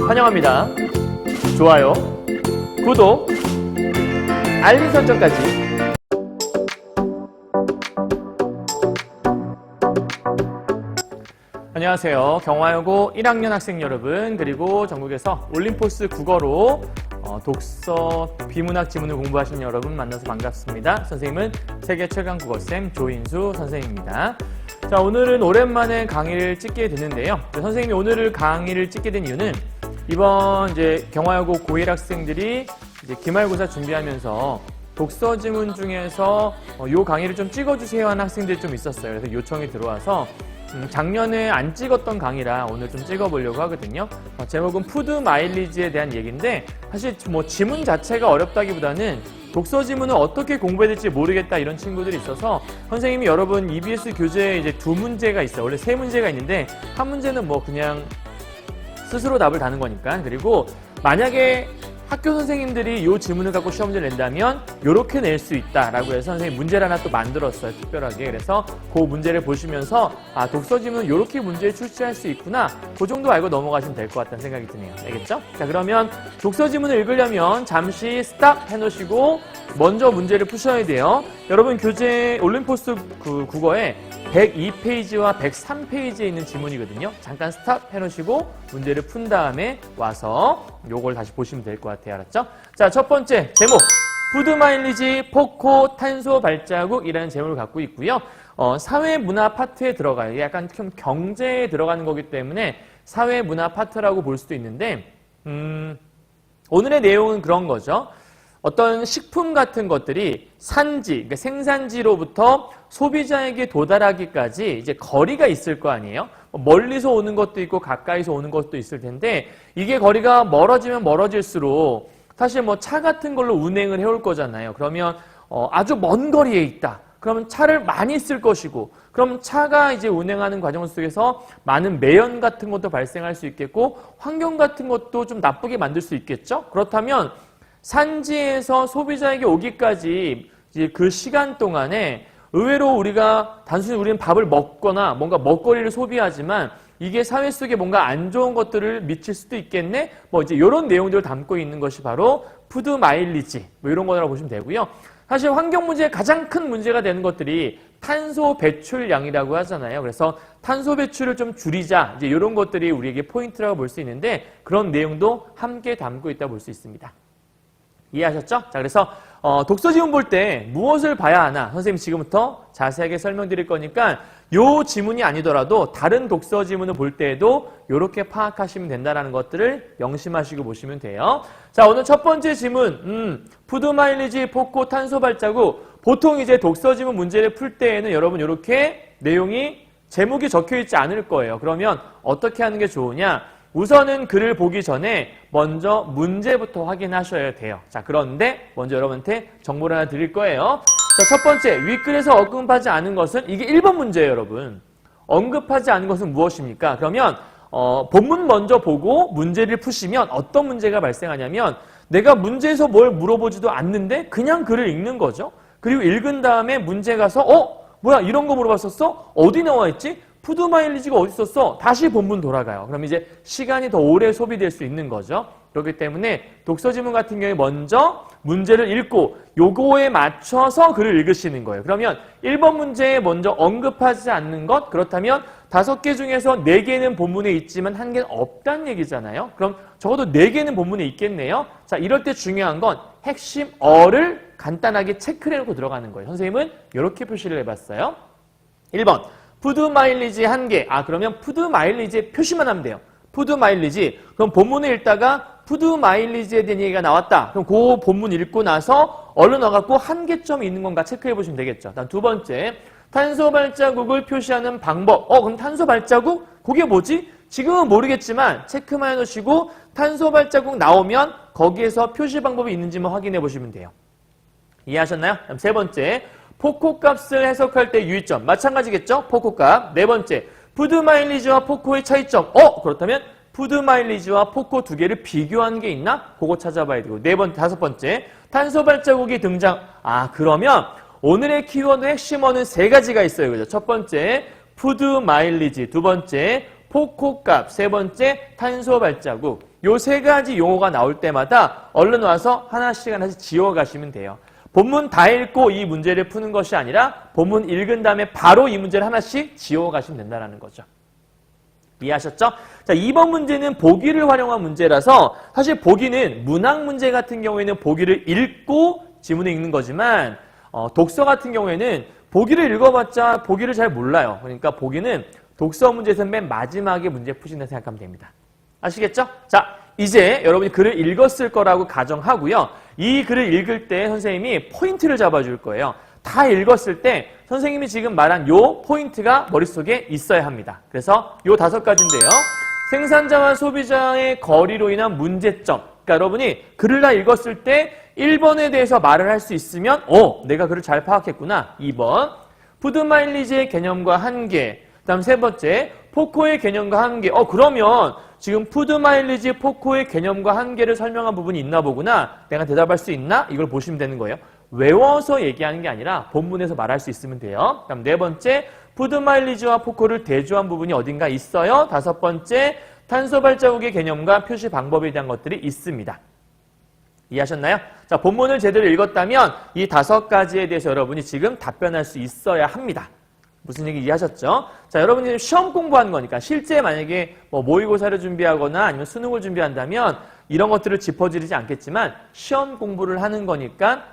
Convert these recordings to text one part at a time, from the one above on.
환영합니다. 좋아요, 구독, 알림 설정까지. 안녕하세요. 경화여고 1학년 학생 여러분, 그리고 전국에서 올림포스 국어로 독서 비문학 지문을 공부하신 여러분 만나서 반갑습니다. 선생님은 세계 최강 국어쌤 조인수 선생님입니다. 자, 오늘은 오랜만에 강의를 찍게 됐는데요. 선생님이 오늘 강의를 찍게 된 이유는 이번 이제 경화여고 고1 학생들이 이제 기말고사 준비하면서 독서 지문 중에서 요 강의를 좀 찍어주세요 하는 학생들이 좀 있었어요. 그래서 요청이 들어와서 작년에 안 찍었던 강의라 오늘 좀 찍어보려고 하거든요. 제목은 푸드 마일리지에 대한 얘기인데 사실 뭐 지문 자체가 어렵다기보다는 독서 지문을 어떻게 공부해야 될지 모르겠다 이런 친구들이 있어서 선생님이 여러분 EBS 교재에 이제 2문제가 있어요. 원래 3문제가 있는데 한 문제는 뭐 그냥 스스로 답을 다는 거니까. 그리고 만약에 학교 선생님들이 이 지문을 갖고 시험 문제를 낸다면 이렇게 낼 수 있다라고 해서 선생님 문제를 하나 또 만들었어요. 특별하게. 그래서 그 문제를 보시면서 아, 독서 지문은 이렇게 문제를 출제할 수 있구나. 그 정도 알고 넘어가시면 될 것 같다는 생각이 드네요. 알겠죠? 자, 그러면 독서 지문을 읽으려면 잠시 스탑 해놓으시고 먼저 문제를 푸셔야 돼요. 여러분 교재 올림포스 국어에 102페이지와 103페이지에 있는 지문이거든요. 잠깐 스탑 해놓으시고 문제를 푼 다음에 와서 요걸 다시 보시면 될 것 같아요. 알았죠? 자, 첫 번째 제목 푸드 마일리지 포코 탄소 발자국이라는 제목을 갖고 있고요. 사회문화 파트에 들어가요. 약간 좀 경제에 들어가는 거기 때문에 사회문화 파트라고 볼 수도 있는데 오늘의 내용은 그런 거죠. 어떤 식품 같은 것들이 산지, 그러니까 생산지로부터 소비자에게 도달하기까지 이제 거리가 있을 거 아니에요? 멀리서 오는 것도 있고 가까이서 오는 것도 있을 텐데 이게 거리가 멀어지면 멀어질수록 사실 뭐 차 같은 걸로 운행을 해올 거잖아요. 그러면 아주 먼 거리에 있다. 그러면 차를 많이 쓸 것이고 그럼 차가 이제 운행하는 과정 속에서 많은 매연 같은 것도 발생할 수 있겠고 환경 같은 것도 좀 나쁘게 만들 수 있겠죠? 그렇다면 산지에서 소비자에게 오기까지 이제 그 시간 동안에 의외로 우리가 단순히 우리는 밥을 먹거나 뭔가 먹거리를 소비하지만 이게 사회 속에 뭔가 안 좋은 것들을 미칠 수도 있겠네? 뭐 이제 이런 내용들을 담고 있는 것이 바로 푸드 마일리지 뭐 이런 거라고 보시면 되고요. 사실 환경 문제의 가장 큰 문제가 되는 것들이 탄소 배출량이라고 하잖아요. 그래서 탄소 배출을 좀 줄이자 이제 이런 것들이 우리에게 포인트라고 볼 수 있는데 그런 내용도 함께 담고 있다고 볼 수 있습니다. 이해하셨죠? 자, 그래서 독서 지문 볼 때 무엇을 봐야 하나? 선생님이 지금부터 자세하게 설명드릴 거니까 요 지문이 아니더라도 다른 독서 지문을 볼 때에도 이렇게 파악하시면 된다는 것들을 명심하시고 보시면 돼요. 자, 오늘 첫 번째 지문 푸드 마일리지 포코 탄소 발자국. 보통 이제 독서 지문 문제를 풀 때에는 여러분 이렇게 내용이 제목이 적혀 있지 않을 거예요. 그러면 어떻게 하는 게 좋으냐? 우선은 글을 보기 전에 먼저 문제부터 확인하셔야 돼요. 자, 그런데 먼저 여러분한테 정보를 하나 드릴 거예요. 자, 첫 번째, 윗글에서 언급하지 않은 것은 이게 1번 문제예요, 여러분. 언급하지 않은 것은 무엇입니까? 그러면 본문 먼저 보고 문제를 푸시면 어떤 문제가 발생하냐면 내가 문제에서 뭘 물어보지도 않는데 그냥 글을 읽는 거죠. 그리고 읽은 다음에 문제 가서 뭐야 이런 거 물어봤었어? 어디 나와 있지? 푸드 마일리지가 어디 있었어? 다시 본문 돌아가요. 그럼 이제 시간이 더 오래 소비될 수 있는 거죠. 그렇기 때문에 독서 지문 같은 경우에 먼저 문제를 읽고 요거에 맞춰서 글을 읽으시는 거예요. 그러면 1번 문제에 먼저 언급하지 않는 것, 그렇다면 5개 중에서 4개는 본문에 있지만 1개는 없다는 얘기잖아요. 그럼 적어도 4개는 본문에 있겠네요. 자, 이럴 때 중요한 건 핵심 어를 간단하게 체크를 해놓고 들어가는 거예요. 선생님은 이렇게 표시를 해봤어요. 1번 푸드 마일리지 1개. 그러면 푸드 마일리지에 표시만 하면 돼요. 푸드 마일리지. 그럼 본문을 읽다가 푸드 마일리지에 대한 얘기가 나왔다. 그럼 그 본문 읽고 나서 얼른 와갖고 한계점이 있는 건가 체크해 보시면 되겠죠. 다음 두 번째, 탄소 발자국을 표시하는 방법. 그럼 탄소 발자국? 그게 뭐지? 지금은 모르겠지만 체크만 해놓으시고 탄소 발자국 나오면 거기에서 표시 방법이 있는지만 확인해 보시면 돼요. 이해하셨나요? 다음 세 번째, 포코 값을 해석할 때 유의점. 마찬가지겠죠? 포코 값. 네 번째, 푸드 마일리지와 포코의 차이점. 그렇다면 푸드 마일리지와 포코 두 개를 비교한 게 있나? 그거 찾아봐야 되고. 다섯 번째, 탄소 발자국이 등장. 그러면 오늘의 키워드 핵심어는 3가지가 있어요. 그죠? 첫 번째, 푸드 마일리지. 두 번째, 포코 값. 세 번째, 탄소 발자국. 요 세 가지 용어가 나올 때마다 얼른 와서 하나씩 지워가시면 돼요. 본문 다 읽고 이 문제를 푸는 것이 아니라 본문 읽은 다음에 바로 이 문제를 하나씩 지워가시면 된다는 거죠. 이해하셨죠? 자, 2번 문제는 보기를 활용한 문제라서 사실 보기는 문학 문제 같은 경우에는 보기를 읽고 지문을 읽는 거지만 독서 같은 경우에는 보기를 읽어봤자 보기를 잘 몰라요. 그러니까 보기는 독서 문제에서 맨 마지막에 문제 푸신다 생각하면 됩니다. 아시겠죠? 자, 이제 여러분이 글을 읽었을 거라고 가정하고요. 이 글을 읽을 때 선생님이 포인트를 잡아줄 거예요. 다 읽었을 때 선생님이 지금 말한 요 포인트가 머릿속에 있어야 합니다. 그래서 요 5가지인데요. 생산자와 소비자의 거리로 인한 문제점. 그러니까 여러분이 글을 다 읽었을 때 1번에 대해서 말을 할 수 있으면 내가 글을 잘 파악했구나. 2번, 푸드 마일리지의 개념과 한계. 그다음 3번째, 포코의 개념과 한계. 그러면 지금 푸드 마일리지 포코의 개념과 한계를 설명한 부분이 있나 보구나. 내가 대답할 수 있나? 이걸 보시면 되는 거예요. 외워서 얘기하는 게 아니라 본문에서 말할 수 있으면 돼요. 그다음 4번째, 푸드 마일리지와 포코를 대조한 부분이 어딘가 있어요. 5번째, 탄소 발자국의 개념과 표시 방법에 대한 것들이 있습니다. 이해하셨나요? 자, 본문을 제대로 읽었다면 이 5가지에 대해서 여러분이 지금 답변할 수 있어야 합니다. 무슨 얘기 이해하셨죠? 자, 여러분이 시험 공부하는 거니까 실제 만약에 모의고사를 준비하거나 아니면 수능을 준비한다면 이런 것들을 짚어드리지 않겠지만 시험 공부를 하는 거니까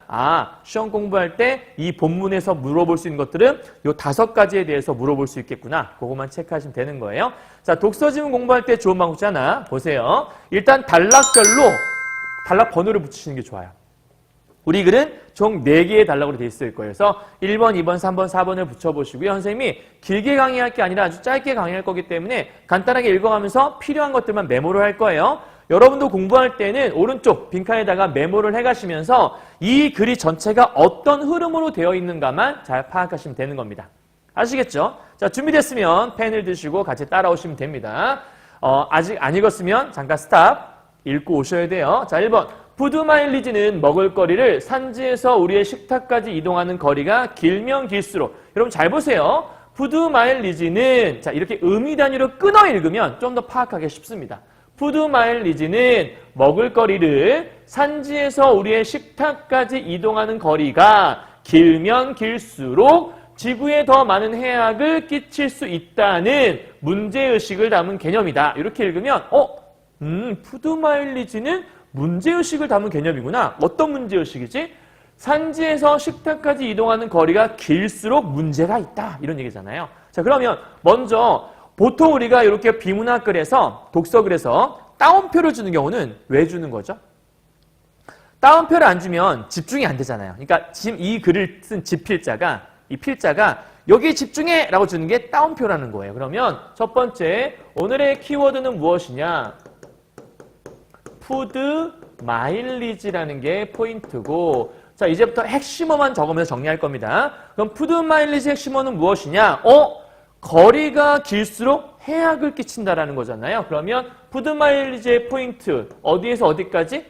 시험 공부할 때 이 본문에서 물어볼 수 있는 것들은 요 5가지에 대해서 물어볼 수 있겠구나. 그것만 체크하시면 되는 거예요. 자, 독서 지문 공부할 때 좋은 방법 하나 보세요. 일단 단락별로 단락 번호를 붙이시는 게 좋아요. 우리 글은 총 4개의 단락으로 되어 있을 거예요. 그래서 1번, 2번, 3번, 4번을 붙여보시고요. 선생님이 길게 강의할 게 아니라 아주 짧게 강의할 거기 때문에 간단하게 읽어가면서 필요한 것들만 메모를 할 거예요. 여러분도 공부할 때는 오른쪽 빈칸에다가 메모를 해가시면서 이 글이 전체가 어떤 흐름으로 되어 있는가만 잘 파악하시면 되는 겁니다. 아시겠죠? 자, 준비됐으면 펜을 드시고 같이 따라오시면 됩니다. 아직 안 읽었으면 잠깐 스탑 읽고 오셔야 돼요. 자, 1번. 푸드 마일리지는 먹을거리를 산지에서 우리의 식탁까지 이동하는 거리가 길면 길수록. 여러분 잘 보세요. 푸드 마일리지는 자, 이렇게 의미 단위로 끊어 읽으면 좀 더 파악하기 쉽습니다. 푸드 마일리지는 먹을거리를 산지에서 우리의 식탁까지 이동하는 거리가 길면 길수록 지구에 더 많은 해악을 끼칠 수 있다는 문제의식을 담은 개념이다. 이렇게 읽으면 푸드 마일리지는 문제의식을 담은 개념이구나. 어떤 문제의식이지? 산지에서 식탁까지 이동하는 거리가 길수록 문제가 있다. 이런 얘기잖아요. 자, 그러면 먼저 보통 우리가 이렇게 비문학글에서 독서글에서 따옴표를 주는 경우는 왜 주는 거죠? 따옴표를 안 주면 집중이 안 되잖아요. 그러니까 지금 이 글을 쓴 집필자가 이 필자가 여기에 집중해! 라고 주는 게 따옴표라는 거예요. 그러면 첫 번째 오늘의 키워드는 무엇이냐? 푸드 마일리지라는 게 포인트고 자 이제부터 핵심어만 적으면서 정리할 겁니다. 그럼 푸드 마일리지 핵심어는 무엇이냐? 거리가 길수록 해악을 끼친다라는 거잖아요. 그러면 푸드 마일리지의 포인트 어디에서 어디까지?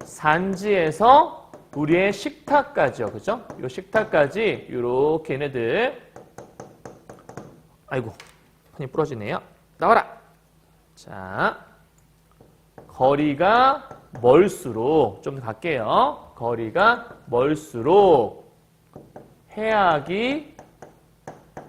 산지에서 우리의 식탁까지요. 그죠? 이 식탁까지 이렇게 얘네들 아이고 판이 부러지네요. 나와라. 자 거리가 멀수록 좀 더 갈게요. 거리가 멀수록 해악이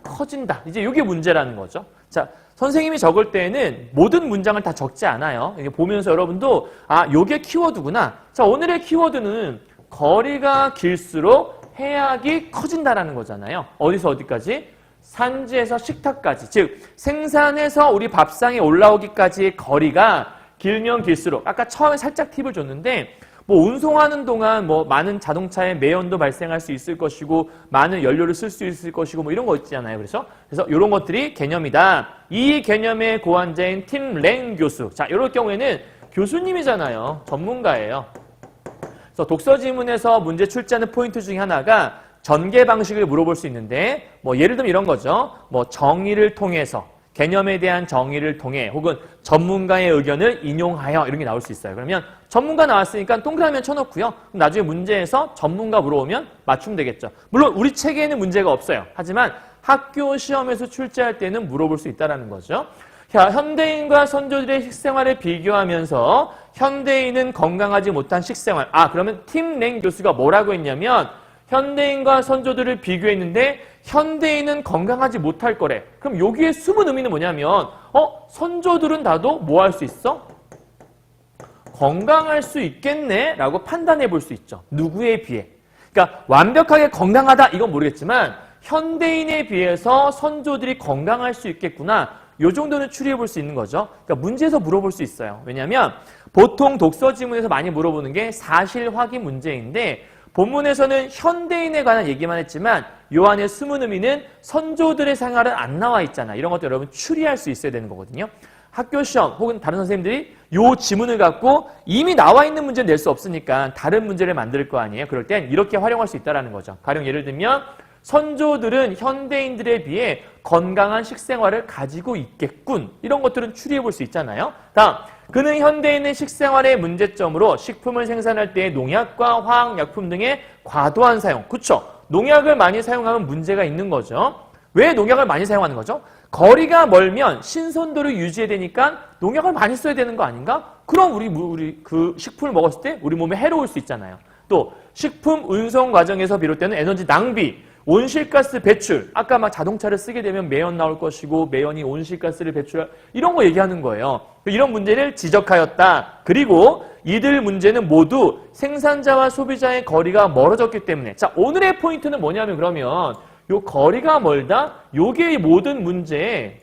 커진다. 이제 이게 문제라는 거죠. 자, 선생님이 적을 때에는 모든 문장을 다 적지 않아요. 이게 보면서 여러분도 요게 키워드구나. 자, 오늘의 키워드는 거리가 길수록 해악이 커진다라는 거잖아요. 어디서 어디까지? 산지에서 식탁까지. 즉 생산해서 우리 밥상에 올라오기까지의 거리가 길면 길수록 아까 처음에 살짝 팁을 줬는데 운송하는 동안 많은 자동차의 매연도 발생할 수 있을 것이고 많은 연료를 쓸 수 있을 것이고 이런 거 있잖아요. 그래서 이런 것들이 개념이다. 이 개념의 고안자인 팀 랭 교수. 자, 이럴 경우에는 교수님이잖아요. 전문가예요. 그래서 독서 지문에서 문제 출제하는 포인트 중에 하나가 전개 방식을 물어볼 수 있는데 예를 들면 이런 거죠. 정의를 통해서 개념에 대한 정의를 통해 혹은 전문가의 의견을 인용하여 이런 게 나올 수 있어요. 그러면 전문가 나왔으니까 동그라미 쳐놓고요. 그럼 나중에 문제에서 전문가 물어오면 맞추면 되겠죠. 물론 우리 책에는 문제가 없어요. 하지만 학교 시험에서 출제할 때는 물어볼 수 있다는 거죠. 현대인과 선조들의 식생활을 비교하면서 현대인은 건강하지 못한 식생활. 그러면 팀랭 교수가 뭐라고 했냐면 현대인과 선조들을 비교했는데 현대인은 건강하지 못할 거래. 그럼 여기에 숨은 의미는 뭐냐면 선조들은 나도 뭐 할 수 있어? 건강할 수 있겠네? 라고 판단해 볼 수 있죠. 누구에 비해? 그러니까 완벽하게 건강하다 이건 모르겠지만 현대인에 비해서 선조들이 건강할 수 있겠구나. 요 정도는 추리해 볼 수 있는 거죠. 그러니까 문제에서 물어볼 수 있어요. 왜냐하면 보통 독서 지문에서 많이 물어보는 게 사실 확인 문제인데 본문에서는 현대인에 관한 얘기만 했지만 요 안에 숨은 의미는 선조들의 생활은 안 나와 있잖아. 이런 것도 여러분 추리할 수 있어야 되는 거거든요. 학교 시험 혹은 다른 선생님들이 요 지문을 갖고 이미 나와 있는 문제를 낼 수 없으니까 다른 문제를 만들 거 아니에요. 그럴 땐 이렇게 활용할 수 있다는 거죠. 가령 예를 들면 선조들은 현대인들에 비해 건강한 식생활을 가지고 있겠군. 이런 것들은 추리해 볼 수 있잖아요. 다음, 그는 현대인의 식생활의 문제점으로 식품을 생산할 때 농약과 화학약품 등의 과도한 사용. 그렇죠? 농약을 많이 사용하면 문제가 있는 거죠. 왜 농약을 많이 사용하는 거죠? 거리가 멀면 신선도를 유지해야 되니까 농약을 많이 써야 되는 거 아닌가? 그럼 우리 그 식품을 먹었을 때 우리 몸에 해로울 수 있잖아요. 또 식품 운송 과정에서 비롯되는 에너지 낭비, 온실가스 배출. 아까 막 자동차를 쓰게 되면 매연 나올 것이고 매연이 온실가스를 배출할 이런 거 얘기하는 거예요. 이런 문제를 지적하였다. 그리고 이들 문제는 모두 생산자와 소비자의 거리가 멀어졌기 때문에. 자, 오늘의 포인트는 뭐냐면 그러면 요 거리가 멀다? 요게 모든 문제의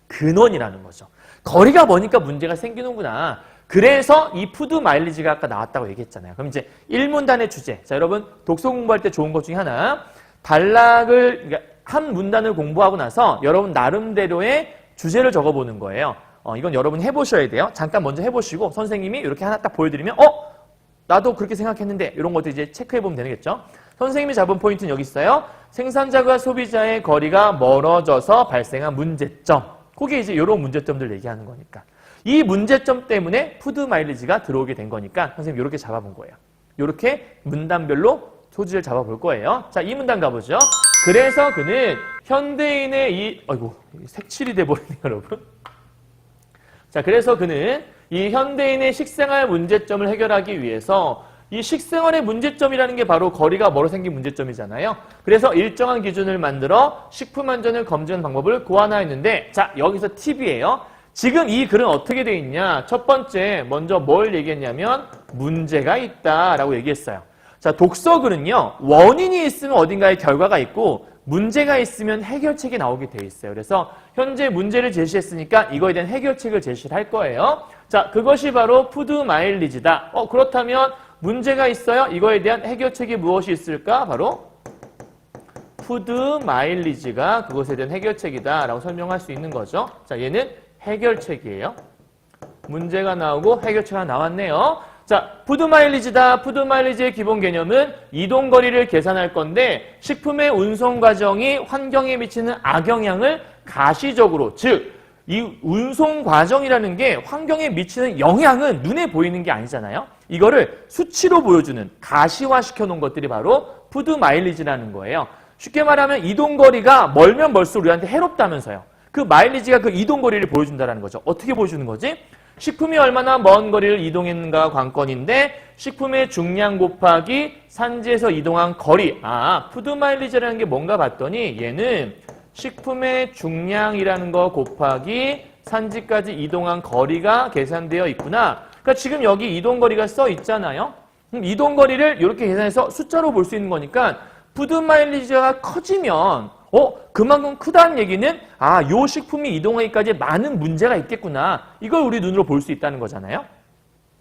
근원이라는 거죠. 거리가 머니까 문제가 생기는구나. 그래서 이 푸드 마일리지가 아까 나왔다고 얘기했잖아요. 그럼 이제 1문단의 주제. 자, 여러분 독서 공부할 때 좋은 것 중에 하나. 그러니까 한 문단을 공부하고 나서 여러분 나름대로의 주제를 적어보는 거예요. 이건 여러분 해보셔야 돼요. 잠깐 먼저 해보시고 선생님이 이렇게 하나 딱 보여드리면 나도 그렇게 생각했는데 이런 것도 이제 체크해보면 되겠죠. 선생님이 잡은 포인트는 여기 있어요. 생산자와 소비자의 거리가 멀어져서 발생한 문제점. 그게 이제 이런 문제점들 얘기하는 거니까. 이 문제점 때문에 푸드 마일리지가 들어오게 된 거니까 선생님 이렇게 잡아본 거예요. 이렇게 문단별로 소지를 잡아볼 거예요. 자, 이 문단 가보죠. 그래서 그는 현대인의 색칠이 돼버리네요, 여러분. 자, 그래서 그는 이 현대인의 식생활 문제점을 해결하기 위해서 이 식생활의 문제점이라는 게 바로 거리가 멀어 생긴 문제점이잖아요. 그래서 일정한 기준을 만들어 식품 안전을 검증하는 방법을 고안하였는데, 자, 여기서 팁이에요. 지금 이 글은 어떻게 돼 있냐? 첫 번째, 먼저 뭘 얘기했냐면 문제가 있다라고 얘기했어요. 자, 독서글은요, 원인이 있으면 어딘가에 결과가 있고 문제가 있으면 해결책이 나오게 돼 있어요. 그래서 현재 문제를 제시했으니까 이거에 대한 해결책을 제시를 할 거예요. 자, 그것이 바로 푸드 마일리지다. 그렇다면 문제가 있어요? 이거에 대한 해결책이 무엇이 있을까? 바로 푸드 마일리지가 그것에 대한 해결책이다 라고 설명할 수 있는 거죠. 자, 얘는 해결책이에요. 문제가 나오고 해결책이 나왔네요. 자, 푸드 마일리지다. 푸드 마일리지의 기본 개념은 이동거리를 계산할 건데 식품의 운송 과정이 환경에 미치는 악영향을 가시적으로, 즉 이 운송 과정이라는 게 환경에 미치는 영향은 눈에 보이는 게 아니잖아요. 이거를 수치로 보여주는, 가시화시켜 놓은 것들이 바로 푸드 마일리지라는 거예요. 쉽게 말하면 이동거리가 멀면 멀수록 우리한테 해롭다면서요. 그 마일리지가 그 이동거리를 보여준다는 거죠. 어떻게 보여주는 거지? 식품이 얼마나 먼 거리를 이동했는가 관건인데 식품의 중량 곱하기 산지에서 이동한 거리. 푸드 마일리지라는 게 뭔가 봤더니 얘는 식품의 중량이라는 거 곱하기 산지까지 이동한 거리가 계산되어 있구나. 그러니까 지금 여기 이동거리가 써 있잖아요. 이동거리를 이렇게 계산해서 숫자로 볼 수 있는 거니까 푸드 마일리지가 커지면 그만큼 크다는 얘기는 요 식품이 이동하기까지 많은 문제가 있겠구나. 이걸 우리 눈으로 볼 수 있다는 거잖아요.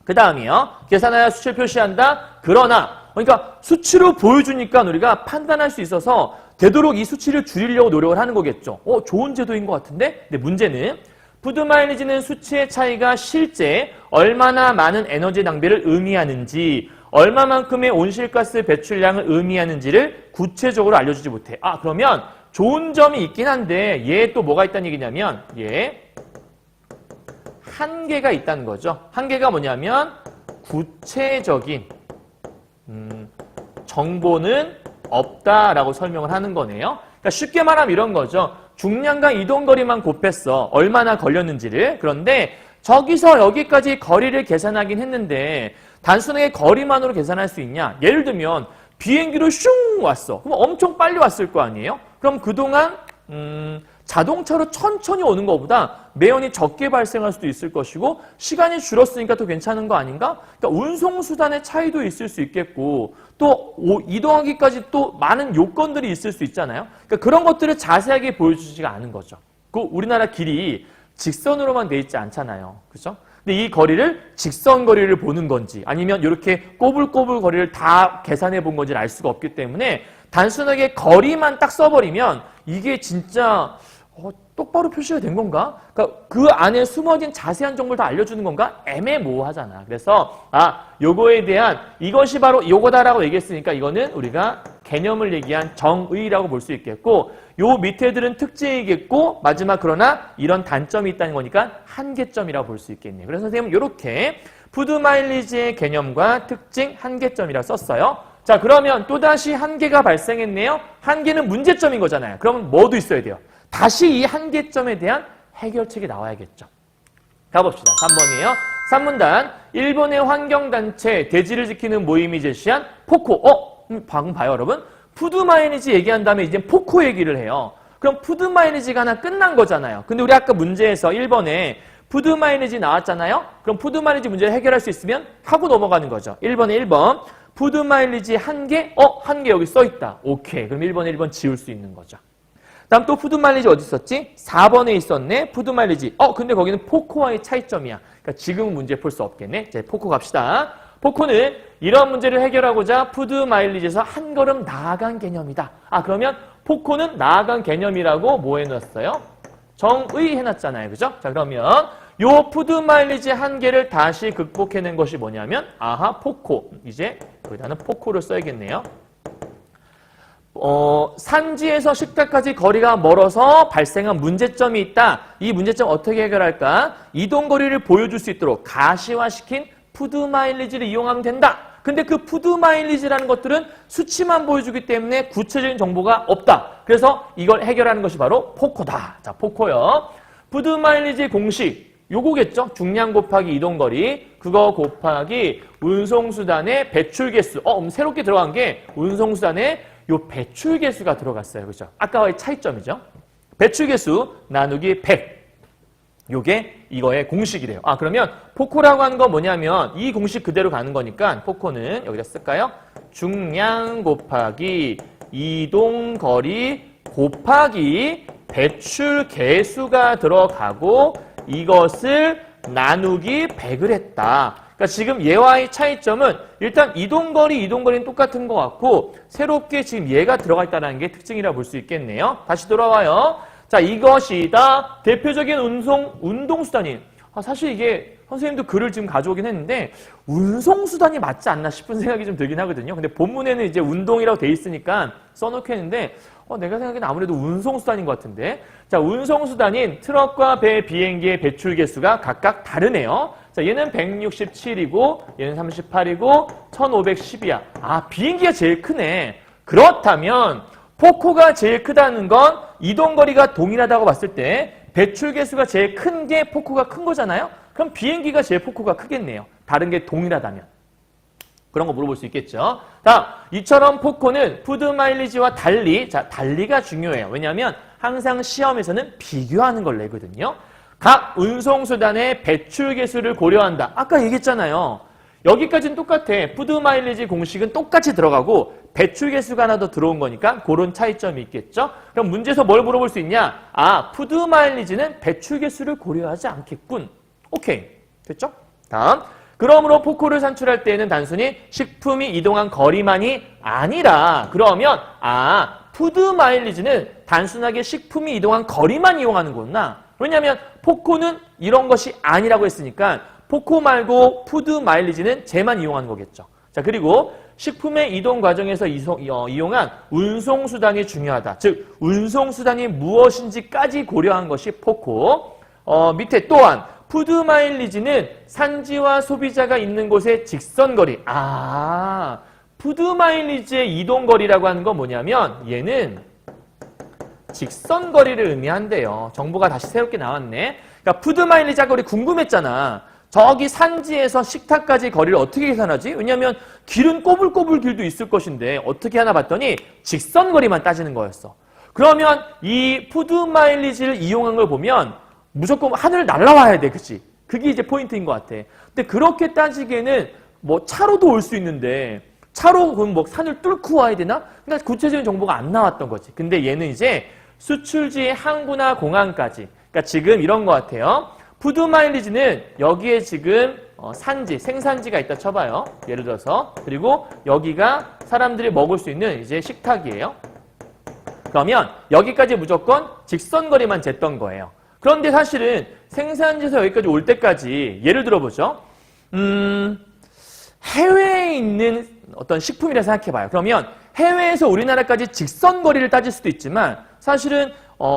그 다음이요. 계산하여 수치를 표시한다. 그러니까 수치로 보여주니까 우리가 판단할 수 있어서 되도록 이 수치를 줄이려고 노력을 하는 거겠죠. 좋은 제도인 것 같은데? 근데 문제는 푸드 마일리지는 수치의 차이가 실제 얼마나 많은 에너지 낭비를 의미하는지 얼마만큼의 온실가스 배출량을 의미하는지를 구체적으로 알려주지 못해. 그러면 좋은 점이 있긴 한데 얘에 또 뭐가 있다는 얘기냐면 얘 한계가 있다는 거죠. 한계가 뭐냐면 구체적인 정보는 없다라고 설명을 하는 거네요. 그러니까 쉽게 말하면 이런 거죠. 중량과 이동거리만 곱했어. 얼마나 걸렸는지를. 그런데 저기서 여기까지 거리를 계산하긴 했는데 단순하게 거리만으로 계산할 수 있냐? 예를 들면 비행기로 슝 왔어. 그럼 엄청 빨리 왔을 거 아니에요? 그럼 그동안 자동차로 천천히 오는 것보다 매연이 적게 발생할 수도 있을 것이고 시간이 줄었으니까 더 괜찮은 거 아닌가? 그러니까 운송수단의 차이도 있을 수 있겠고 또 이동하기까지 또 많은 요건들이 있을 수 있잖아요. 그러니까 그런 것들을 자세하게 보여주지가 않은 거죠. 그 우리나라 길이 직선으로만 돼 있지 않잖아요. 그렇죠? 근데 이 거리를 직선 거리를 보는 건지 아니면 이렇게 꼬불꼬불 거리를 다 계산해 본 건지를 알 수가 없기 때문에 단순하게 거리만 딱 써버리면 이게 진짜 똑바로 표시가 된 건가? 그러니까 그 안에 숨어진 자세한 정보를 다 알려주는 건가? 애매모호하잖아. 그래서 요거에 대한 이것이 바로 요거다라고 얘기했으니까 이거는 우리가 개념을 얘기한 정의라고 볼 수 있겠고 요 밑에 들은 특징이겠고 마지막 그러나 이런 단점이 있다는 거니까 한계점이라고 볼 수 있겠네요. 그래서 선생님은 이렇게 푸드 마일리지의 개념과 특징 한계점이라고 썼어요. 자, 그러면 또다시 한계가 발생했네요. 한계는 문제점인 거잖아요. 그러면 뭐도 있어야 돼요? 다시 이 한계점에 대한 해결책이 나와야겠죠. 가봅시다. 3번이에요. 3문단. 일본의 환경단체 대지를 지키는 모임이 제시한 포코. 방금 봐요, 여러분. 푸드 마일리지 얘기한 다음에 이제 포코 얘기를 해요. 그럼 푸드 마일리지가 하나 끝난 거잖아요. 근데 우리 아까 문제에서 1번에 푸드 마일리지 나왔잖아요. 그럼 푸드 마일리지 문제를 해결할 수 있으면 하고 넘어가는 거죠. 1번에 1번. 푸드 마일리지 한계? 한계 여기 써있다. 오케이. 그럼 1번에 1번 지울 수 있는 거죠. 다음 또 푸드 마일리지 어디 있었지? 4번에 있었네. 푸드 마일리지. 근데 거기는 포코와의 차이점이야. 그러니까 지금은 문제 풀 수 없겠네. 이제 포코 갑시다. 포코는 이런 문제를 해결하고자 푸드 마일리지에서 한 걸음 나아간 개념이다. 그러면 포코는 나아간 개념이라고 뭐 해놨어요? 정의 해놨잖아요. 그죠? 자, 그러면 요 푸드 마일리지 한계를 다시 극복해낸 것이 뭐냐면 포코. 이제 여기다는 포코를 써야겠네요. 산지에서 식탁까지 거리가 멀어서 발생한 문제점이 있다. 이 문제점 어떻게 해결할까? 이동거리를 보여줄 수 있도록 가시화시킨 푸드 마일리지를 이용하면 된다. 근데 그 푸드 마일리지라는 것들은 수치만 보여주기 때문에 구체적인 정보가 없다. 그래서 이걸 해결하는 것이 바로 포코다. 자, 포코요. 푸드 마일리지 공식. 요거겠죠? 중량 곱하기 이동거리. 그거 곱하기 운송수단의 배출개수. 새롭게 들어간 게 운송수단의 요 배출개수가 들어갔어요. 그죠? 아까와의 차이점이죠. 배출개수 나누기 100. 요게 이거의 공식이래요. 그러면 포코라고 하는 건 뭐냐면 이 공식 그대로 가는 거니까 포코는 여기다 쓸까요? 중량 곱하기 이동거리 곱하기 배출개수가 들어가고 이것을 나누기 100을 했다. 그러니까 지금 얘와의 차이점은 일단 이동거리는 똑같은 것 같고 새롭게 지금 얘가 들어가 있다는 게 특징이라 볼 수 있겠네요. 다시 돌아와요. 자, 이것이다. 대표적인 운동수단이. 사실 이게 선생님도 글을 지금 가져오긴 했는데 운송수단이 맞지 않나 싶은 생각이 좀 들긴 하거든요. 근데 본문에는 이제 운동이라고 돼 있으니까 써놓게 했는데 내가 생각에는 아무래도 운송수단인 것 같은데. 자, 운송수단인 트럭과 배, 비행기의 배출 개수가 각각 다르네요. 자, 얘는 167이고 얘는 38이고 1510이야. 비행기가 제일 크네. 그렇다면 포코가 제일 크다는 건 이동거리가 동일하다고 봤을 때 배출 개수가 제일 큰 게 포코가 큰 거잖아요. 그럼 비행기가 제일 포코가 크겠네요. 다른 게 동일하다면. 그런 거 물어볼 수 있겠죠. 자, 이처럼 포코는 푸드 마일리지와 달리, 달리가 중요해요. 왜냐하면 항상 시험에서는 비교하는 걸 내거든요. 각 운송수단의 배출 개수를 고려한다. 아까 얘기했잖아요. 여기까지는 똑같아. 푸드 마일리지 공식은 똑같이 들어가고 배출 개수가 하나 더 들어온 거니까 그런 차이점이 있겠죠. 그럼 문제에서 뭘 물어볼 수 있냐? 푸드 마일리지는 배출 개수를 고려하지 않겠군. 오케이. 됐죠? 다음. 그러므로 포코를 산출할 때에는 단순히 식품이 이동한 거리만이 아니라 그러면 푸드 마일리지는 단순하게 식품이 이동한 거리만 이용하는구나. 왜냐하면 포코는 이런 것이 아니라고 했으니까 포코 말고 푸드 마일리지는 쟤만 이용하는 거겠죠. 자, 그리고 식품의 이동 과정에서 이용한 운송수단이 중요하다. 즉 운송수단이 무엇인지까지 고려한 것이 포코. 밑에 또한 푸드 마일리지는 산지와 소비자가 있는 곳의 직선거리. 푸드 마일리지의 이동거리라고 하는 건 뭐냐면 얘는 직선거리를 의미한대요. 정보가 다시 새롭게 나왔네. 그러니까 푸드마일리지 아까 우리 궁금했잖아. 저기 산지에서 식탁까지 거리를 어떻게 계산하지? 왜냐하면 길은 꼬불꼬불 길도 있을 것인데 어떻게 하나 봤더니 직선거리만 따지는 거였어. 그러면 이 푸드마일리지를 이용한 걸 보면 무조건 하늘을 날아와야 돼. 그치? 그게 이제 포인트인 것 같아. 근데 그렇게 따지기에는 뭐 차로도 올 수 있는데 차로 그럼 뭐 산을 뚫고 와야 되나? 그러니까 구체적인 정보가 안 나왔던 거지. 근데 얘는 이제 수출지의 항구나 공항까지. 그러니까 지금 이런 것 같아요. 푸드마일리지는 여기에 지금 산지, 생산지가 있다 쳐봐요. 예를 들어서. 그리고 여기가 사람들이 먹을 수 있는 이제 식탁이에요. 그러면 여기까지 무조건 직선거리만 쟀던 거예요. 그런데 사실은 생산지에서 여기까지 올 때까지 예를 들어보죠. 해외에 있는 어떤 식품이라 생각해봐요. 그러면 해외에서 우리나라까지 직선거리를 따질 수도 있지만 사실은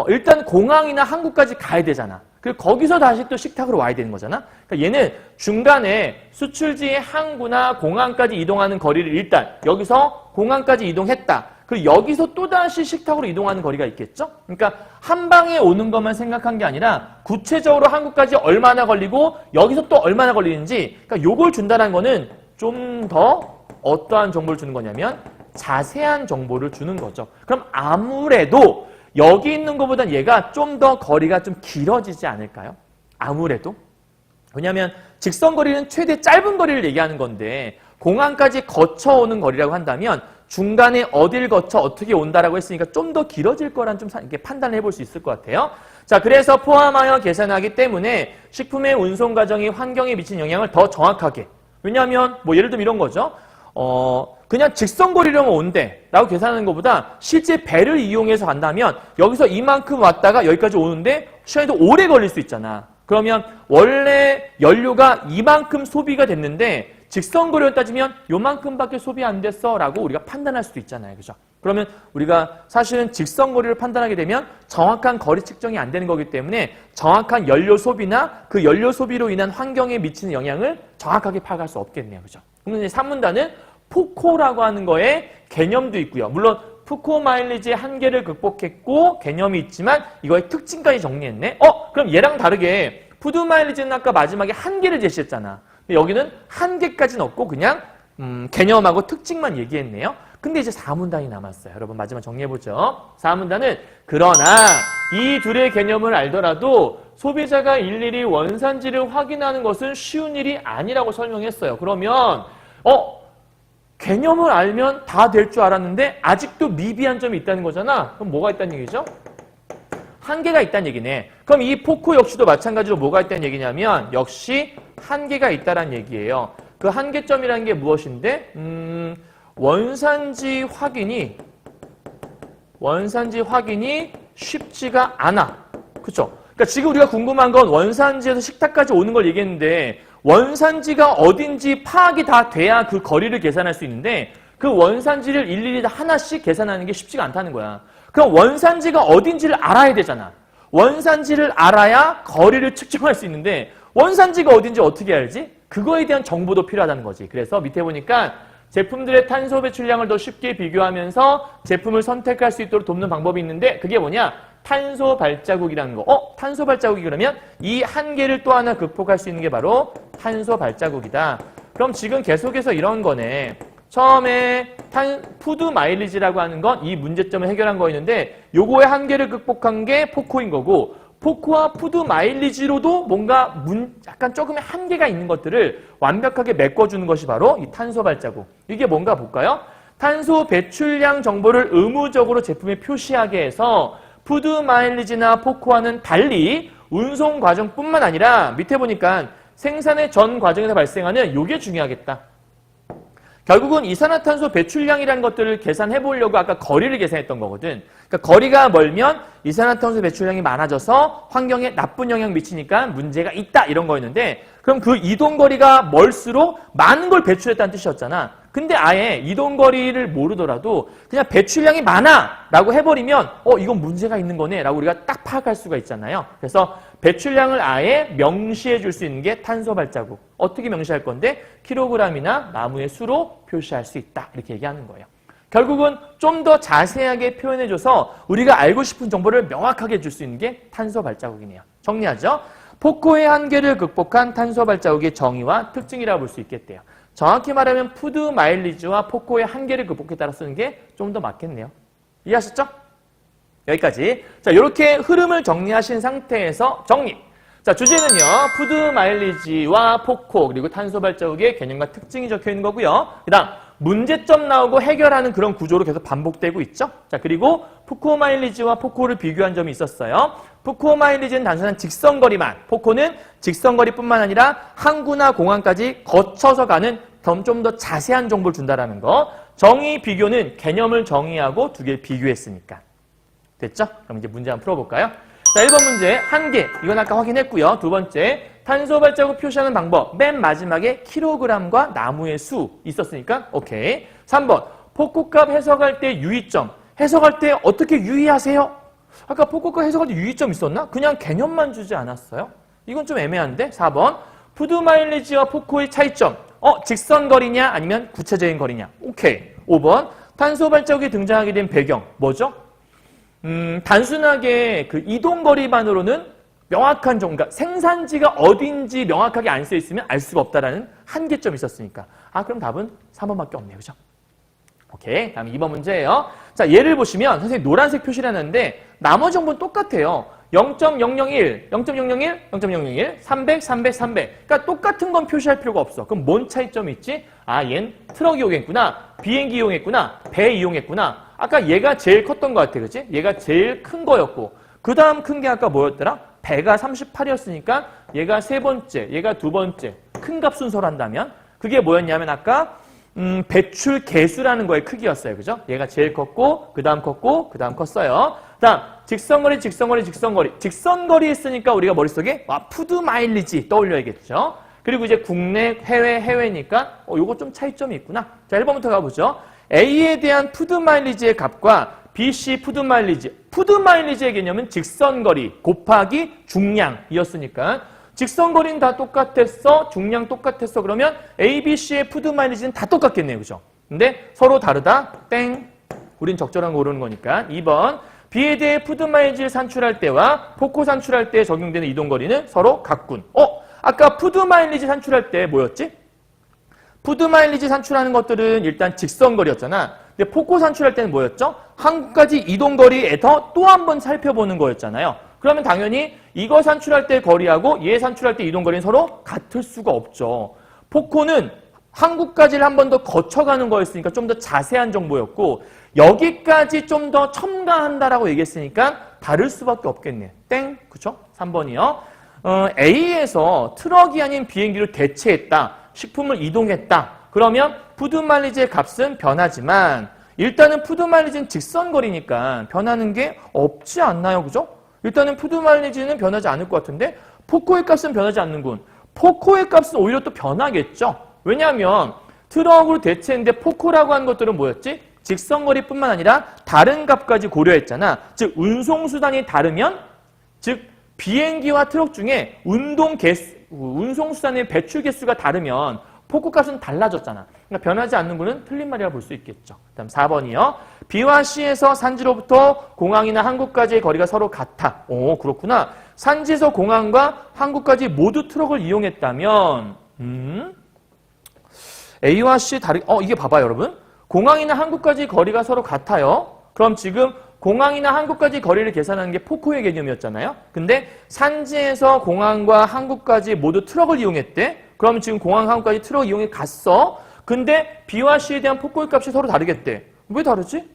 일단 공항이나 한국까지 가야 되잖아. 그리고 거기서 다시 또 식탁으로 와야 되는 거잖아. 그러니까 얘는 중간에 수출지의 항구나 공항까지 이동하는 거리를 일단 여기서 공항까지 이동했다. 그리고 여기서 또다시 식탁으로 이동하는 거리가 있겠죠? 그러니까 한 방에 오는 것만 생각한 게 아니라 구체적으로 한국까지 얼마나 걸리고 여기서 또 얼마나 걸리는지 그러니까 요걸 준다는 거는 좀 더 어떠한 정보를 주는 거냐면 자세한 정보를 주는 거죠. 그럼 아무래도 여기 있는 것보단 얘가 좀 더 거리가 좀 길어지지 않을까요? 아무래도. 왜냐하면 직선거리는 최대 짧은 거리를 얘기하는 건데 공항까지 거쳐오는 거리라고 한다면 중간에 어딜 거쳐 어떻게 온다라고 했으니까 좀 더 길어질 거란 좀 이렇게 판단을 해볼 수 있을 것 같아요. 자, 그래서 포함하여 계산하기 때문에 식품의 운송 과정이 환경에 미치는 영향을 더 정확하게. 왜냐하면 뭐 예를 들면 이런 거죠. 그냥 직선거리로만 온대 라고 계산하는 것보다 실제 배를 이용해서 간다면 여기서 이만큼 왔다가 여기까지 오는데 시간이 더 오래 걸릴 수 있잖아. 그러면 원래 연료가 이만큼 소비가 됐는데 직선거리로 따지면 요만큼밖에 소비 안 됐어 라고 우리가 판단할 수도 있잖아요. 그죠? 그러면 우리가 사실은 직선거리를 판단하게 되면 정확한 거리 측정이 안 되는 거기 때문에 정확한 연료 소비나 그 연료 소비로 인한 환경에 미치는 영향을 정확하게 파악할 수 없겠네요. 그죠? 그러면 이제 산문단은 포코라고 하는 거에 개념도 있고요. 물론 푸코 마일리지의 한계를 극복했고 개념이 있지만 이거의 특징까지 정리했네. 그럼 얘랑 다르게 푸드 마일리지는 아까 마지막에 한계를 제시했잖아. 근데 여기는 한계까지는 없고 그냥 개념하고 특징만 얘기했네요. 근데 이제 4문단이 남았어요. 여러분 마지막 정리해보죠. 4문단은 그러나 이 둘의 개념을 알더라도 소비자가 일일이 원산지를 확인하는 것은 쉬운 일이 아니라고 설명했어요. 그러면 개념을 알면 다 될 줄 알았는데 아직도 미비한 점이 있다는 거잖아. 그럼 뭐가 있다는 얘기죠? 한계가 있다는 얘기네. 그럼 이 포코 역시도 마찬가지로 뭐가 있다는 얘기냐면 역시 한계가 있다는 얘기예요. 그 한계점이라는 게 무엇인데? 원산지 확인이 쉽지가 않아. 그렇죠? 그러니까 지금 우리가 궁금한 건 원산지에서 식탁까지 오는 걸 얘기했는데 원산지가 어딘지 파악이 다 돼야 그 거리를 계산할 수 있는데 그 원산지를 일일이 다 하나씩 계산하는 게 쉽지가 않다는 거야. 그럼 원산지가 어딘지를 알아야 되잖아. 원산지를 알아야 거리를 측정할 수 있는데 원산지가 어딘지 어떻게 알지? 그거에 대한 정보도 필요하다는 거지. 그래서 밑에 보니까 제품들의 탄소 배출량을 더 쉽게 비교하면서 제품을 선택할 수 있도록 돕는 방법이 있는데 그게 뭐냐? 탄소 발자국이라는 거. 탄소 발자국이 그러면 이 한계를 또 하나 극복할 수 있는 게 바로 탄소 발자국이다. 그럼 지금 계속해서 이런 거네. 처음에 푸드 마일리지라고 하는 건 이 문제점을 해결한 거였는데 요거의 한계를 극복한 게 포코인 거고 포코와 푸드 마일리지로도 뭔가 약간 조금의 한계가 있는 것들을 완벽하게 메꿔주는 것이 바로 이 탄소 발자국. 이게 뭔가 볼까요? 탄소 배출량 정보를 의무적으로 제품에 표시하게 해서 푸드 마일리지나 포코와는 달리 운송 과정뿐만 아니라 밑에 보니까 생산의 전 과정에서 발생하는 요게 중요하겠다. 결국은 이산화탄소 배출량이라는 것들을 계산해 보려고 아까 거리를 계산했던 거거든. 그러니까 거리가 멀면 이산화탄소 배출량이 많아져서 환경에 나쁜 영향 미치니까 문제가 있다 이런 거였는데 그럼 그 이동거리가 멀수록 많은 걸 배출했다는 뜻이었잖아. 근데 아예 이동거리를 모르더라도 그냥 배출량이 많아 라고 해버리면 이건 문제가 있는 거네 라고 우리가 딱 파악할 수가 있잖아요. 그래서 배출량을 아예 명시해 줄 수 있는 게 탄소 발자국. 어떻게 명시할 건데? 킬로그램이나 나무의 수로 표시할 수 있다. 이렇게 얘기하는 거예요. 결국은 좀 더 자세하게 표현해줘서 우리가 알고 싶은 정보를 명확하게 줄 수 있는 게 탄소 발자국이네요. 정리하죠. 포코의 한계를 극복한 탄소 발자국의 정의와 특징이라고 볼 수 있겠대요. 정확히 말하면 푸드 마일리지와 포코의 한계를 극복에 따라 쓰는 게 좀 더 맞겠네요. 이해하셨죠? 여기까지. 자, 이렇게 흐름을 정리하신 상태에서 정리. 자, 주제는요. 푸드 마일리지와 포코 그리고 탄소 발자국의 개념과 특징이 적혀 있는 거고요. 그다음 문제점 나오고 해결하는 그런 구조로 계속 반복되고 있죠. 자, 그리고 포코 마일리지와 포코를 비교한 점이 있었어요. 포코 마일리지는 단순한 직선거리만, 포코는 직선거리뿐만 아니라 항구나 공항까지 거쳐서 가는 좀 더 자세한 정보를 준다라는 거. 정의 비교는 개념을 정의하고 두 개를 비교했으니까. 됐죠? 그럼 이제 문제 한번 풀어볼까요? 자, 1번 문제 한계. 이건 아까 확인했고요. 두 번째 탄소 발자국 표시하는 방법. 맨 마지막에 킬로그램과 나무의 수 있었으니까 오케이. 3번 포코값 해석할 때 유의점. 해석할 때 어떻게 유의하세요? 아까 포코값 해석할 때 유의점 있었나? 그냥 개념만 주지 않았어요? 이건 좀 애매한데? 4번 푸드 마일리지와 포코의 차이점. 직선거리냐 아니면 구체적인 거리냐? 오케이. 5번 탄소 발자국이 등장하게 된 배경. 뭐죠? 단순하게 그 이동거리만으로는 명확한 정보, 그러니까 생산지가 어딘지 명확하게 안 써 있으면 알 수가 없다라는 한계점이 있었으니까. 그럼 답은 3번밖에 없네요. 그죠? 오케이. 다음 2번 문제예요. 자, 예를 보시면 선생님 노란색 표시를 해놨는데 나머지 정보는 똑같아요. 0.001, 0.001, 0.001, 300, 300, 300. 그러니까 똑같은 건 표시할 필요가 없어. 그럼 뭔 차이점이 있지? 얜 트럭 이용했구나, 비행기 이용했구나, 배 이용했구나. 아까 얘가 제일 컸던 것 같아, 그치? 얘가 제일 큰 거였고 그 다음 큰 게 아까 뭐였더라? 배가 38이었으니까 얘가 세 번째, 얘가 두 번째 큰 값 순서로 한다면 그게 뭐였냐면 아까 배출 개수라는 거의 크기였어요. 그죠? 얘가 제일 컸고 그 다음 컸고 그 다음 컸어요. 다음 직선거리, 직선거리, 직선거리. 직선거리 했으니까 우리가 머릿속에 푸드 마일리지 떠올려야겠죠. 그리고 이제 국내, 해외, 해외니까 요거 좀 차이점이 있구나. 자, 1번부터 가보죠. A에 대한 푸드 마일리지의 값과 BC 푸드 마일리지. 푸드 마일리지의 개념은 직선거리 곱하기 중량이었으니까 직선거리는 다 똑같았어. 중량 똑같았어. 그러면 A, B, C의 푸드 마일리지는 다 똑같겠네요. 그죠? 근데 서로 다르다. 땡. 우린 적절한 거 고르는 거니까. 2번. B에 대해 푸드 마일리지를 산출할 때와 포코 산출할 때 적용되는 이동거리는 서로 같군. 아까 푸드 마일리지 산출할 때 뭐였지? 푸드 마일리지 산출하는 것들은 일단 직선거리였잖아. 근데 포코 산출할 때는 뭐였죠? 항구까지 이동거리에서 또 한 번 살펴보는 거였잖아요. 그러면 당연히 이거 산출할 때 거리하고 얘 산출할 때 이동거리는 서로 같을 수가 없죠. 포코는 항구까지를 한 번 더 거쳐가는 거였으니까 좀 더 자세한 정보였고 여기까지 좀 더 첨가한다라고 얘기했으니까 다를 수밖에 없겠네. 땡. 그쵸? 3번이요. A에서 트럭이 아닌 비행기로 대체했다. 식품을 이동했다. 그러면 푸드 마일리지의 값은 변하지만 일단은 푸드 마일리지는 직선거리니까 변하는 게 없지 않나요? 그죠? 일단은 푸드 마일리지는 변하지 않을 것 같은데 포코의 값은 변하지 않는군. 포코의 값은 오히려 또 변하겠죠. 왜냐하면 트럭으로 대체했는데 포코라고 하는 것들은 뭐였지? 직선거리뿐만 아니라 다른 값까지 고려했잖아. 즉 운송수단이 다르면 즉 비행기와 트럭 중에 운송수단의 배출 개수가 다르면 포코 값은 달라졌잖아. 그러니까 변하지 않는 거는 틀린 말이라고 볼 수 있겠죠. 다음 4번이요. B와 C에서 산지로부터 공항이나 항구까지의 거리가 서로 같아. 그렇구나. 산지에서 공항과 항구까지 모두 트럭을 이용했다면 A와 C 이게 봐봐요, 여러분. 공항이나 항구까지 거리가 서로 같아요. 그럼 지금 공항이나 항구까지 거리를 계산하는 게 포코의 개념이었잖아요. 근데 산지에서 공항과 항구까지 모두 트럭을 이용했대. 그럼 지금 공항, 항구까지 트럭 이용해 갔어. 근데 B와 C에 대한 포코의 값이 서로 다르겠대. 왜 다르지?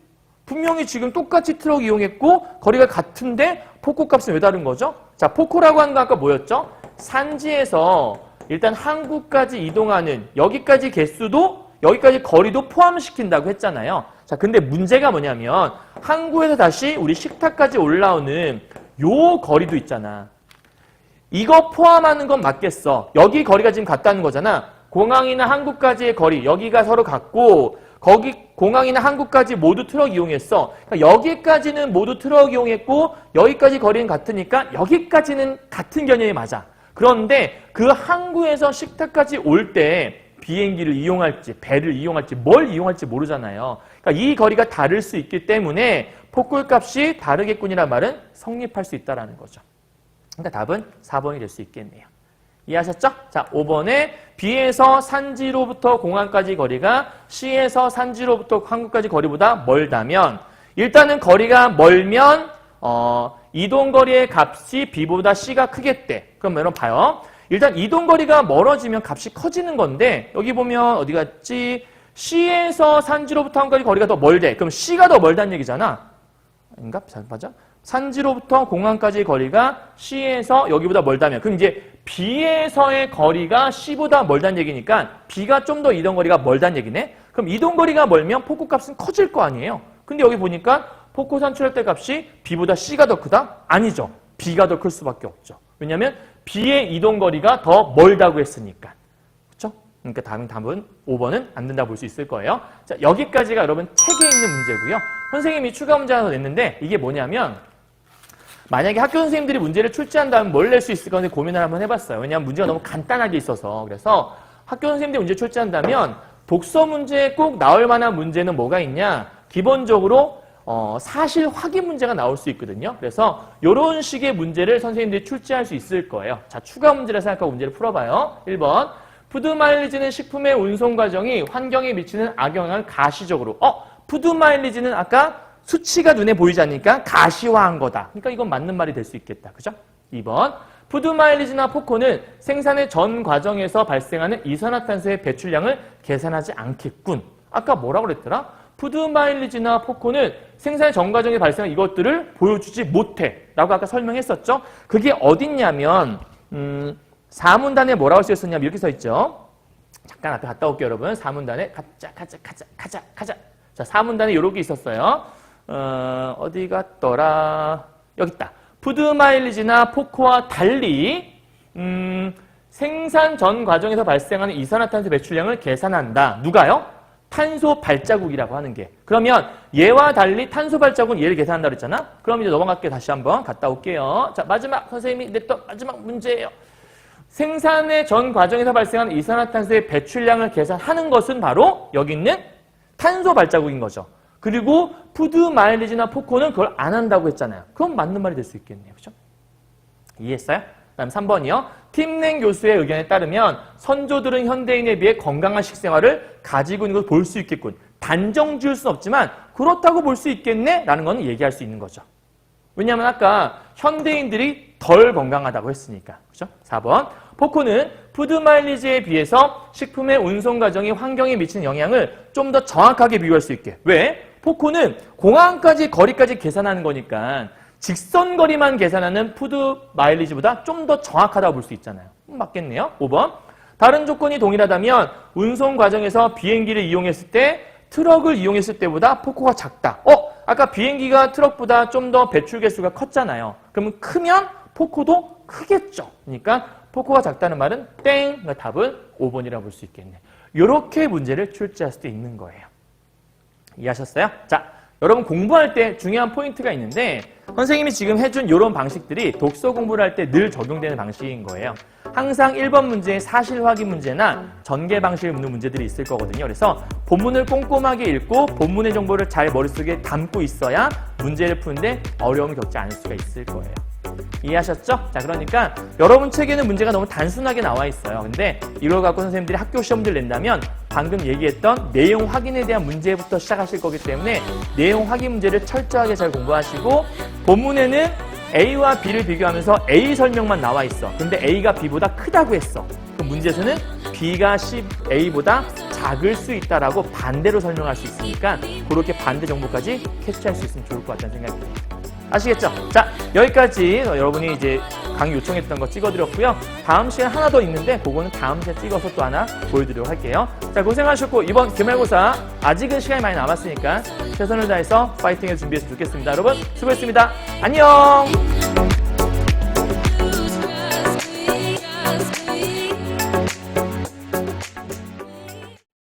분명히 지금 똑같이 트럭 이용했고 거리가 같은데 포코 값은 왜 다른 거죠? 자, 포코라고 하는 거 아까 뭐였죠? 산지에서 일단 항구까지 이동하는 여기까지 개수도 여기까지 거리도 포함시킨다고 했잖아요. 자, 근데 문제가 뭐냐면 항구에서 다시 우리 식탁까지 올라오는 요 거리도 있잖아. 이거 포함하는 건 맞겠어. 여기 거리가 지금 같다는 거잖아. 공항이나 항구까지의 거리 여기가 서로 같고 거기 공항이나 항구까지 모두 트럭 이용했어. 그러니까 여기까지는 모두 트럭 이용했고 여기까지 거리는 같으니까 여기까지는 같은 개념이 맞아. 그런데 그 항구에서 식탁까지 올 때 비행기를 이용할지 배를 이용할지 뭘 이용할지 모르잖아요. 그러니까 이 거리가 다를 수 있기 때문에 폭굴값이 다르겠군이란 말은 성립할 수 있다는 거죠. 그러니까 답은 4번이 될 수 있겠네요. 이해하셨죠? 자, 5번에 B에서 산지로부터 공항까지 거리가 C에서 산지로부터 항구까지 거리보다 멀다면 일단은 거리가 멀면 이동거리의 값이 B보다 C가 크겠대. 그럼 여러분 봐요. 일단 이동거리가 멀어지면 값이 커지는 건데 여기 보면 어디 갔지? C에서 산지로부터 항구까지 거리가 더 멀대. 그럼 C가 더 멀다는 얘기잖아. 아닌가? 맞아? 산지로부터 공항까지 거리가 C에서 여기보다 멀다면 그럼 이제 B에서의 거리가 C보다 멀다는 얘기니까 B가 좀 더 이동거리가 멀다는 얘기네. 그럼 이동거리가 멀면 폭구값은 커질 거 아니에요. 근데 여기 보니까 폭구 산출할 때 값이 B보다 C가 더 크다? 아니죠. B가 더 클 수밖에 없죠. 왜냐하면 B의 이동거리가 더 멀다고 했으니까. 그렇죠? 그러니까 답은 5번은 안 된다 볼 수 있을 거예요. 자, 여기까지가 여러분 책에 있는 문제고요. 선생님이 추가 문제 하나 냈는데 이게 뭐냐면 만약에 학교 선생님들이 문제를 출제한다면 뭘 낼 수 있을까 하는 고민을 한번 해봤어요. 왜냐하면 문제가 너무 간단하게 있어서. 그래서 학교 선생님들이 문제 출제한다면 독서 문제에 꼭 나올 만한 문제는 뭐가 있냐? 기본적으로 사실 확인 문제가 나올 수 있거든요. 그래서 이런 식의 문제를 선생님들이 출제할 수 있을 거예요. 자, 추가 문제를 생각하고 문제를 풀어봐요. 1번. 푸드마일리지는 식품의 운송 과정이 환경에 미치는 악영향을 가시적으로. 푸드마일리지는 아까 수치가 눈에 보이지 않으니까 가시화한 거다. 그러니까 이건 맞는 말이 될 수 있겠다. 그죠? 2번. 푸드마일리지나 포코는 생산의 전 과정에서 발생하는 이산화탄소의 배출량을 계산하지 않겠군. 아까 뭐라고 그랬더라? 푸드마일리지나 포코는 생산의 전 과정에 발생한 이것들을 보여주지 못해. 라고 아까 설명했었죠? 그게 어딨냐면 4문단에 뭐라고 쓰였었냐면 이렇게 써있죠. 잠깐 앞에 갔다 올게요, 여러분. 4문단에 가자. 자, 4문단에 이렇게 있었어요. 어디 갔더라? 여기 있다. 푸드마일리지나 포코와 달리 생산 전 과정에서 발생하는 이산화탄소 배출량을 계산한다. 누가요? 탄소 발자국이라고 하는 게. 그러면 얘와 달리 탄소 발자국은 얘를 계산한다고 했잖아? 그럼 이제 넘어갈게. 다시 한번 갔다 올게요. 자, 마지막 선생님이 냈던 마지막 문제예요. 생산의 전 과정에서 발생하는 이산화탄소의 배출량을 계산하는 것은 바로 여기 있는 탄소 발자국인 거죠. 그리고 푸드마일리지나 포코는 그걸 안 한다고 했잖아요. 그럼 맞는 말이 될 수 있겠네요. 그렇죠? 이해했어요? 다음 3번이요. 팀랭 교수의 의견에 따르면 선조들은 현대인에 비해 건강한 식생활을 가지고 있는 것을 볼 수 있겠군. 단정 지을 수는 없지만 그렇다고 볼 수 있겠네? 라는 건 얘기할 수 있는 거죠. 왜냐하면 아까 현대인들이 덜 건강하다고 했으니까. 그렇죠? 4번. 포코는 푸드마일리지에 비해서 식품의 운송 과정이 환경에 미치는 영향을 좀 더 정확하게 비교할 수 있게. 왜? 포코는 공항까지 거리까지 계산하는 거니까 직선 거리만 계산하는 푸드마일리지보다 좀 더 정확하다고 볼 수 있잖아요. 맞겠네요. 5번. 다른 조건이 동일하다면 운송 과정에서 비행기를 이용했을 때 트럭을 이용했을 때보다 포코가 작다. 아까 비행기가 트럭보다 좀 더 배출 개수가 컸잖아요. 그러면 크면 포코도 크겠죠. 그러니까 포코가 작다는 말은 땡! 그러니까 답은 5번이라고 볼 수 있겠네. 이렇게 문제를 출제할 수도 있는 거예요. 이해하셨어요? 자, 여러분 공부할 때 중요한 포인트가 있는데 선생님이 지금 해준 이런 방식들이 독서 공부를 할 때 늘 적용되는 방식인 거예요. 항상 1번 문제에 사실 확인 문제나 전개 방식을 묻는 문제들이 있을 거거든요. 그래서 본문을 꼼꼼하게 읽고 본문의 정보를 잘 머릿속에 담고 있어야 문제를 푸는데 어려움을 겪지 않을 수가 있을 거예요. 이해하셨죠? 자, 그러니까 여러분 책에는 문제가 너무 단순하게 나와 있어요. 근데 이걸 갖고 선생님들이 학교 시험들 낸다면 방금 얘기했던 내용 확인에 대한 문제부터 시작하실 거기 때문에 내용 확인 문제를 철저하게 잘 공부하시고 본문에는 A와 B를 비교하면서 A 설명만 나와 있어. 근데 A가 B보다 크다고 했어. 그럼 문제에서는 B가 A보다 작을 수 있다라고 반대로 설명할 수 있으니까 그렇게 반대 정보까지 캐치할 수 있으면 좋을 것 같다는 생각이 듭니다. 아시겠죠? 자, 여기까지 여러분이 이제 강의 요청했던 거 찍어드렸고요. 다음 시간에 하나 더 있는데 그거는 다음 시간에 찍어서 또 하나 보여드리도록 할게요. 자, 고생하셨고 이번 기말고사 아직은 시간이 많이 남았으니까 최선을 다해서 파이팅해서 준비해서 좋겠습니다. 여러분 수고했습니다. 안녕!